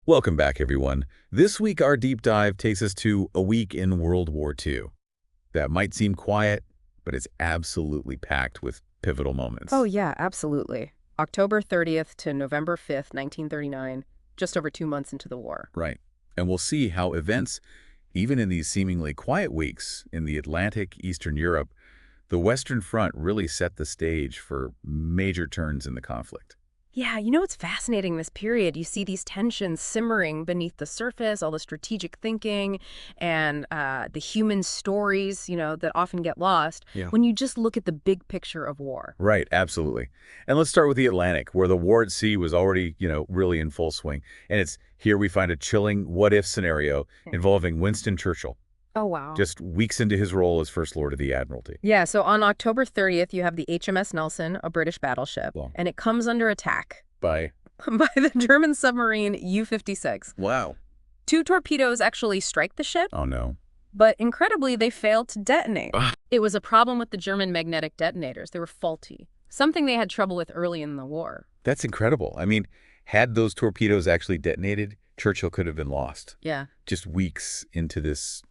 Welcome back, everyone. This week, our deep dive takes us to a week in World War II. That might seem quiet, but it's absolutely packed with pivotal moments. Oh, yeah, absolutely. October 30th to November 5th, 1939, just over 2 months into the war. Right. And we'll see how events, even in these seemingly quiet weeks in the Atlantic, Eastern Europe, the Western Front really set the stage for major turns in the conflict. Yeah, you know what's fascinating this period? You see these tensions simmering beneath the surface, all the strategic thinking and the human stories, that often get lost Yeah. when you just look at the big picture of war. Right, absolutely. And let's start with the Atlantic, where the war at sea was already, really in full swing. And it's here we find a chilling what-if scenario involving Winston Churchill, Oh, wow. just weeks into his role as First Lord of the Admiralty. Yeah, so on October 30th, you have the HMS Nelson, a British battleship, Wow. and it comes under attack By, by the German submarine U-56. wow. 2 torpedoes actually strike the ship, Oh, no. but incredibly, they failed to detonate. Ah. It was a problem with the German magnetic detonators. They were faulty, something they had trouble with early in the war. That's incredible. I mean, had those torpedoes actually detonated, Churchill could have been lost. Yeah. Just weeks into this,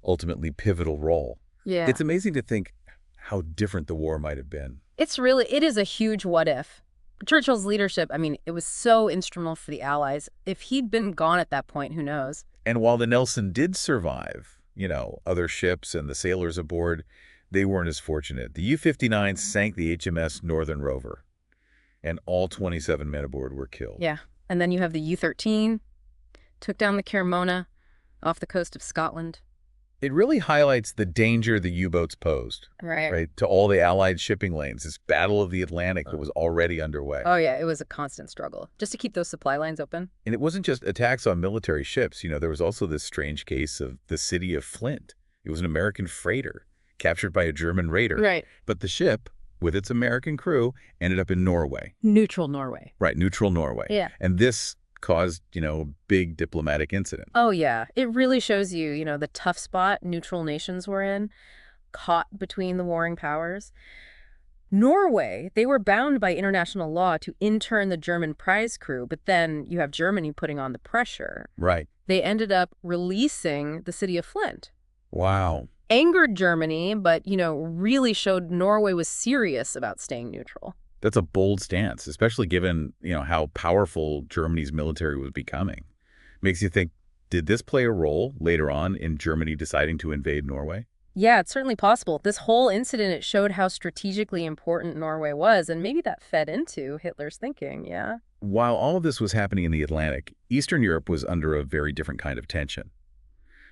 ultimately pivotal role. Yeah. It's amazing to think how different the war might have been. It is a huge what if. Churchill's leadership, it was so instrumental for the Allies. If he'd been gone at that point, who knows? And while the Nelson did survive, other ships and the sailors aboard, they weren't as fortunate. The U-59 sank the HMS Northern Rover, and all 27 men aboard were killed. Yeah. And then you have the U-13, took down the Carmona off the coast of Scotland. It really highlights the danger the U-boats posed, right, to all the Allied shipping lanes, this Battle of the Atlantic that was already underway. Oh, yeah, it was a constant struggle, just to keep those supply lines open. And it wasn't just attacks on military ships. There was also this strange case of the city of Flint. It was an American freighter captured by a German raider. Right. But the ship, with its American crew, ended up in Norway. Neutral Norway. Right, neutral Norway. Yeah. And this caused, a big diplomatic incident. Oh, yeah. It really shows you, the tough spot neutral nations were in, caught between the warring powers. Norway, they were bound by international law to intern the German prize crew, but then you have Germany putting on the pressure. Right. They ended up releasing the city of Flint. Wow. Angered Germany, but, really showed Norway was serious about staying neutral. That's a bold stance, especially given, how powerful Germany's military was becoming. Makes you think, did this play a role later on in Germany deciding to invade Norway? Yeah, it's certainly possible. This whole incident, it showed how strategically important Norway was, and maybe that fed into Hitler's thinking, yeah? While all of this was happening in the Atlantic, Eastern Europe was under a very different kind of tension.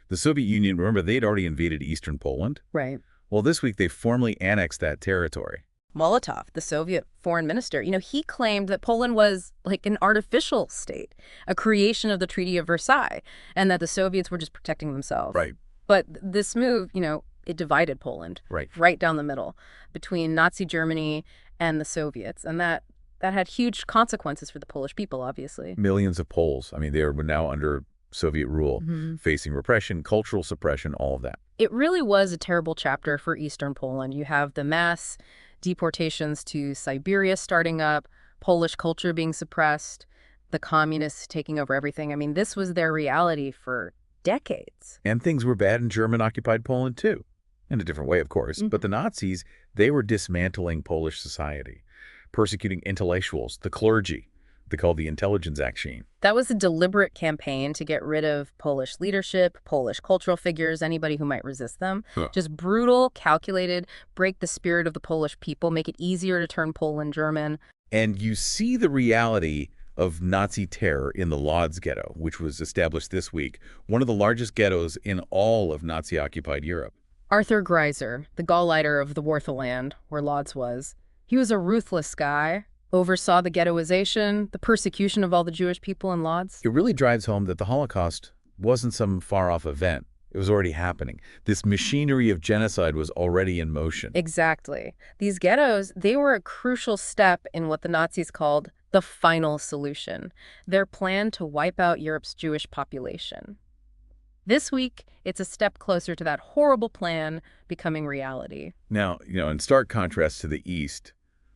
The Soviet Union, remember, they'd already invaded eastern Poland? Right. Well, this week they formally annexed that territory. Molotov, the Soviet foreign minister, he claimed that Poland was like an artificial state, a creation of the Treaty of Versailles, and that the Soviets were just protecting themselves. Right. But this move, it divided Poland right down the middle between Nazi Germany and the Soviets. And that had huge consequences for the Polish people, obviously. Millions of Poles, they were now under Soviet rule, facing repression, cultural suppression, all of that. It really was a terrible chapter for Eastern Poland. You have the mass deportations to Siberia starting up, Polish culture being suppressed, the communists taking over everything. This was their reality for decades. And things were bad in German-occupied Poland, too. In a different way, of course. But the Nazis, they were dismantling Polish society, persecuting intellectuals, the clergy. They called the intelligence action. That was a deliberate campaign to get rid of Polish leadership, Polish cultural figures, anybody who might resist them. Just brutal, calculated, break the spirit of the Polish people, make it easier to turn Poland German. And you see the reality of Nazi terror in the Lodz ghetto, which was established this week, one of the largest ghettos in all of Nazi-occupied Europe. Arthur Greiser, the Gauleiter of the Wartheland, where Lodz was, he was a ruthless guy, oversaw the ghettoization, the persecution of all the Jewish people in Lodz. It really drives home that the Holocaust wasn't some far-off event. It was already happening. This machinery of genocide was already in motion. Exactly. These ghettos, they were a crucial step in what the Nazis called the final solution, their plan to wipe out Europe's Jewish population. This week, it's a step closer to that horrible plan becoming reality. Now, in stark contrast to the East,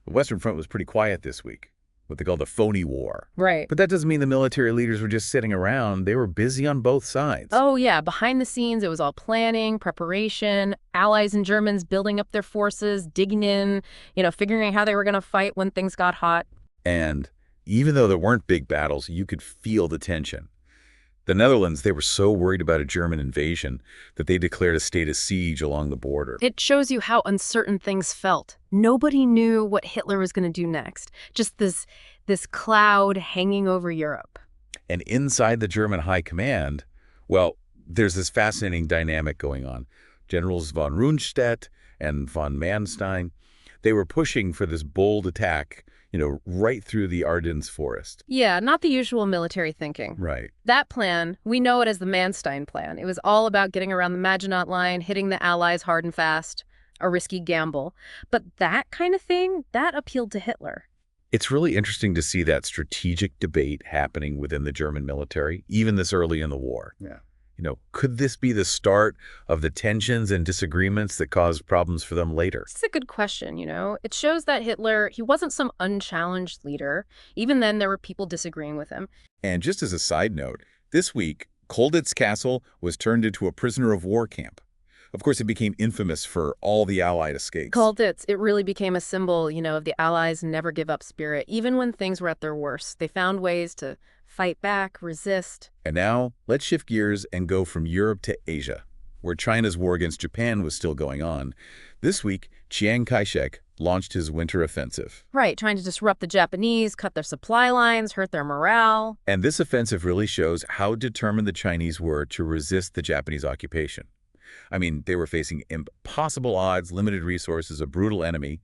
the Western Front was pretty quiet this week. what they call the phony war. Right. But that doesn't mean the military leaders were just sitting around. They were busy on both sides. Oh, yeah. Behind the scenes, it was all planning, preparation, Allies and Germans building up their forces, digging in, figuring out how they were going to fight when things got hot. And even though there weren't big battles, you could feel the tension. The Netherlands, they were so worried about a German invasion that they declared a state of siege along the border. It shows you how uncertain things felt. Nobody knew what Hitler was going to do next. Just this cloud hanging over Europe. And inside the German high command, well, there's this fascinating dynamic going on. Generals von Rundstedt and von Manstein, they were pushing for this bold attack, right through the Ardennes forest. Yeah, not the usual military thinking. Right. That plan, we know it as the Manstein plan. It was all about getting around the Maginot Line, hitting the Allies hard and fast, a risky gamble. But that kind of thing, that appealed to Hitler. It's really interesting to see that strategic debate happening within the German military, even this early in the war. Yeah. Could this be the start of the tensions and disagreements that caused problems for them later? It's a good question, It shows that Hitler, he wasn't some unchallenged leader. Even then, there were people disagreeing with him. And just as a side note, this week, Colditz Castle was turned into a prisoner of war camp. Of course, it became infamous for all the Allied escapes. Colditz, it really became a symbol, of the Allies' never give up spirit. Even when things were at their worst, they found ways to fight back, resist. And now, let's shift gears and go from Europe to Asia, where China's war against Japan was still going on. This week, Chiang Kai-shek launched his winter offensive. Right, trying to disrupt the Japanese, cut their supply lines, hurt their morale. And this offensive really shows how determined the Chinese were to resist the Japanese occupation. I mean, they were facing impossible odds, limited resources, a brutal enemy,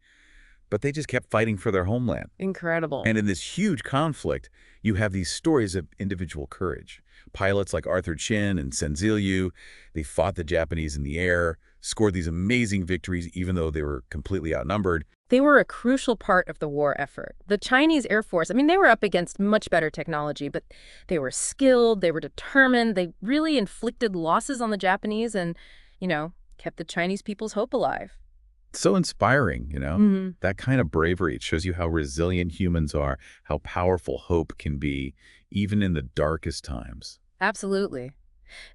but they just kept fighting for their homeland. Incredible. And in this huge conflict, you have these stories of individual courage. Pilots like Arthur Chin and Senzilyu, they fought the Japanese in the air, scored these amazing victories even though they were completely outnumbered. They were a crucial part of the war effort. The Chinese Air Force, they were up against much better technology, but they were skilled, they were determined, they really inflicted losses on the Japanese and, kept the Chinese people's hope alive. So inspiring, Mm-hmm. That kind of bravery. It shows you how resilient humans are, how powerful hope can be, even in the darkest times. Absolutely.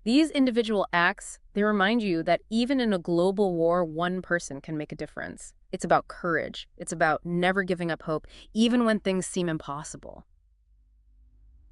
These individual acts, they remind you that even in a global war, one person can make a difference. It's about courage. It's about never giving up hope, even when things seem impossible.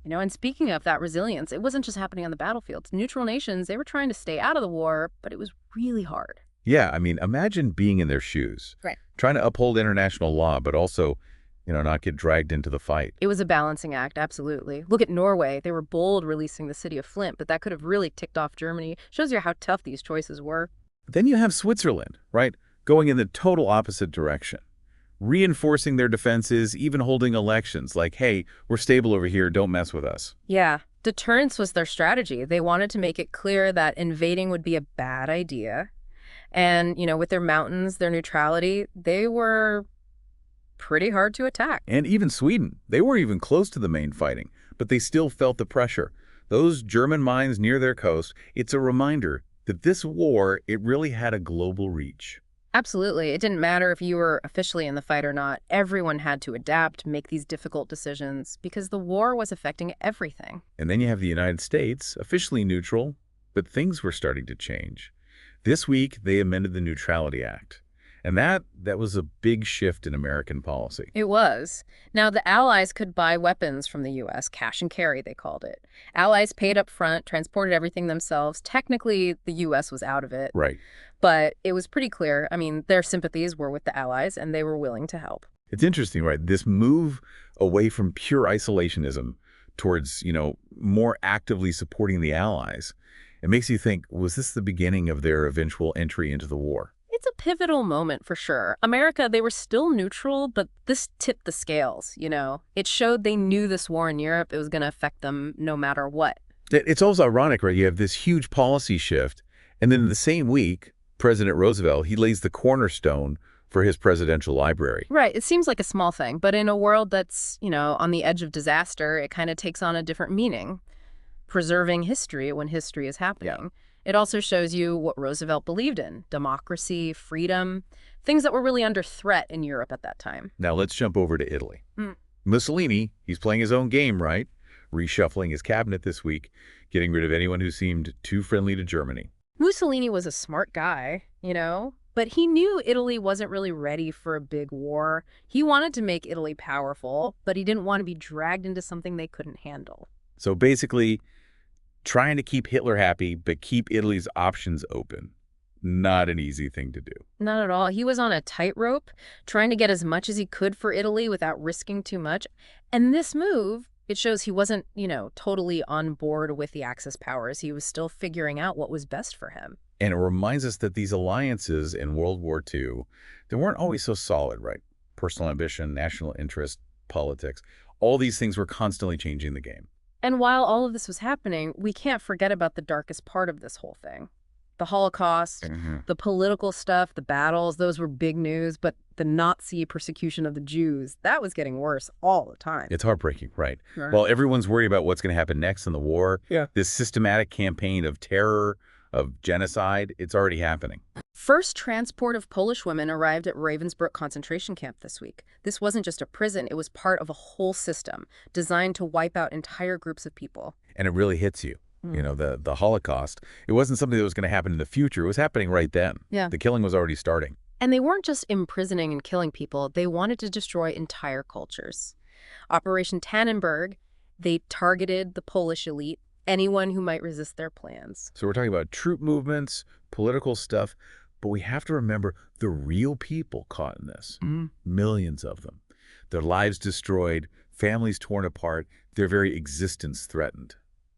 And speaking of that resilience, it wasn't just happening on the battlefields. Neutral nations, they were trying to stay out of the war, but it was really hard. Yeah, imagine being in their shoes. Right. Trying to uphold international law, but also, not get dragged into the fight. It was a balancing act, absolutely. Look at Norway. They were bold releasing the city of Flint, but that could have really ticked off Germany. Shows you how tough these choices were. Then you have Switzerland, right? Going in the total opposite direction. Reinforcing their defenses, even holding elections like, hey, we're stable over here, don't mess with us. Yeah. Deterrence was their strategy. They wanted to make it clear that invading would be a bad idea. And, with their mountains, their neutrality, they were pretty hard to attack. And even Sweden, they weren't even close to the main fighting, but they still felt the pressure. Those German mines near their coast, it's a reminder that this war, it really had a global reach. Absolutely. It didn't matter if you were officially in the fight or not. Everyone had to adapt, make these difficult decisions, because the war was affecting everything. And then you have the United States, officially neutral, but things were starting to change. This week, they amended the Neutrality Act. And that was a big shift in American policy. It was. Now, the Allies could buy weapons from the U.S., cash and carry, they called it. Allies paid up front, transported everything themselves. Technically, the U.S. was out of it. Right. But it was pretty clear. Their sympathies were with the Allies, and they were willing to help. It's interesting, right? This move away from pure isolationism towards, more actively supporting the Allies, it makes you think, was this the beginning of their eventual entry into the war? It's a pivotal moment for sure. America, they were still neutral, but this tipped the scales, It showed they knew this war in Europe, it was going to affect them no matter what. It's almost ironic, right? You have this huge policy shift, and then in the same week, President Roosevelt, he lays the cornerstone for his presidential library. Right. It seems like a small thing, but in a world that's, on the edge of disaster, it kind of takes on a different meaning. Preserving history when history is happening. Yeah. It also shows you what Roosevelt believed in: democracy, freedom, things that were really under threat in Europe at that time. Now let's jump over to Italy. Mussolini, he's playing his own game, right? Reshuffling his cabinet this week, getting rid of anyone who seemed too friendly to Germany. Mussolini was a smart guy, but he knew Italy wasn't really ready for a big war. He wanted to make Italy powerful, but he didn't want to be dragged into something they couldn't handle. So basically, trying to keep Hitler happy, but keep Italy's options open. Not an easy thing to do. Not at all. He was on a tightrope, trying to get as much as he could for Italy without risking too much. And this move, it shows he wasn't, totally on board with the Axis powers. He was still figuring out what was best for him. And it reminds us that these alliances in World War II, they weren't always so solid, right? Personal ambition, national interest, politics, all these things were constantly changing the game. And while all of this was happening, we can't forget about the darkest part of this whole thing. The Holocaust, the political stuff, the battles, those were big news, but the Nazi persecution of the Jews, that was getting worse all the time. It's heartbreaking, right? Right. While everyone's worried about what's going to happen next in the war, this systematic campaign of terror, of genocide, it's already happening. First transport of Polish women arrived at Ravensbrück concentration camp this week. This wasn't just a prison, it was part of a whole system designed to wipe out entire groups of people. And it really hits you. The Holocaust, it wasn't something that was going to happen in the future. It was happening right then. Yeah. The killing was already starting. And they weren't just imprisoning and killing people. They wanted to destroy entire cultures. Operation Tannenberg, they targeted the Polish elite, anyone who might resist their plans. So we're talking about troop movements, political stuff, but we have to remember the real people caught in this. Millions of them. Their lives destroyed, families torn apart, their very existence threatened.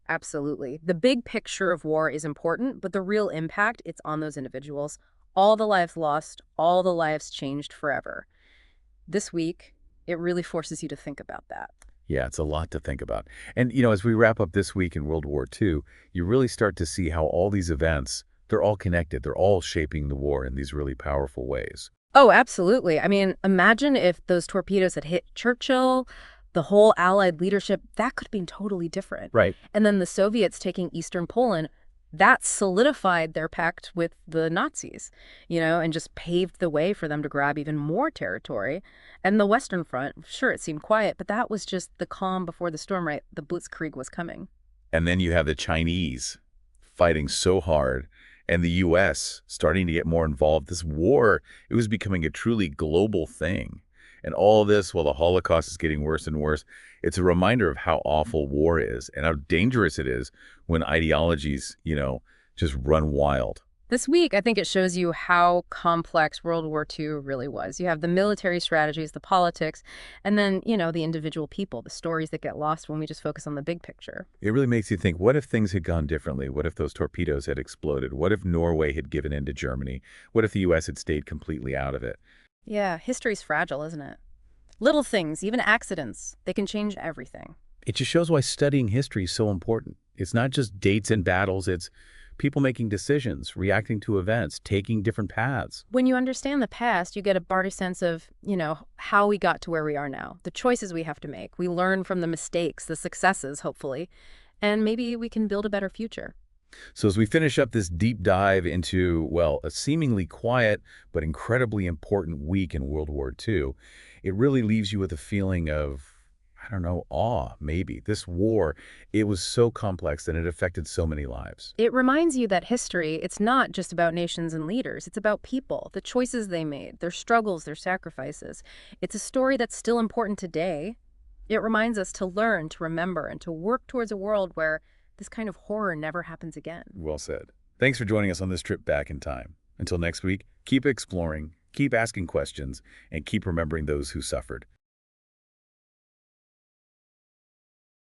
Absolutely. The big picture of war is important, but the real impact, it's on those individuals. All the lives lost, all the lives changed forever. This week, it really forces you to think about that. Yeah, it's a lot to think about. And, as we wrap up this week in World War II, you really start to see how all these events, they're all connected. They're all shaping the war in these really powerful ways. Oh, absolutely. I mean, imagine if those torpedoes had hit Churchill, the whole Allied leadership, that could have been totally different. Right. And then the Soviets taking Eastern Poland, that solidified their pact with the Nazis, and just paved the way for them to grab even more territory. And the Western Front, sure, it seemed quiet, but that was just the calm before the storm, right? The Blitzkrieg was coming. And then you have the Chinese fighting so hard, and the U.S. starting to get more involved. This war, it was becoming a truly global thing. And all this while the Holocaust is getting worse and worse. It's a reminder of how awful war is and how dangerous it is when ideologies, just run wild. This week, I think it shows you how complex World War II really was. You have the military strategies, the politics, and then, the individual people, the stories that get lost when we just focus on the big picture. It really makes you think, what if things had gone differently? What if those torpedoes had exploded? What if Norway had given in to Germany? What if the U.S. had stayed completely out of it? Yeah, history's fragile, isn't it? Little things, even accidents, they can change everything. It just shows why studying history is so important. It's not just dates and battles, it's people making decisions, reacting to events, taking different paths. When you understand the past, you get a broader sense of, how we got to where we are now, the choices we have to make. We learn from the mistakes, the successes, hopefully, and maybe we can build a better future. So as we finish up this deep dive into, a seemingly quiet but incredibly important week in World War II, it really leaves you with a feeling of, awe, maybe. This war, it was so complex and it affected so many lives. It reminds you that history, it's not just about nations and leaders. It's about people, the choices they made, their struggles, their sacrifices. It's a story that's still important today. It reminds us to learn, to remember, and to work towards a world where this kind of horror never happens again. Well said. Thanks for joining us on this trip back in time. Until next week, keep exploring, keep asking questions, and keep remembering those who suffered.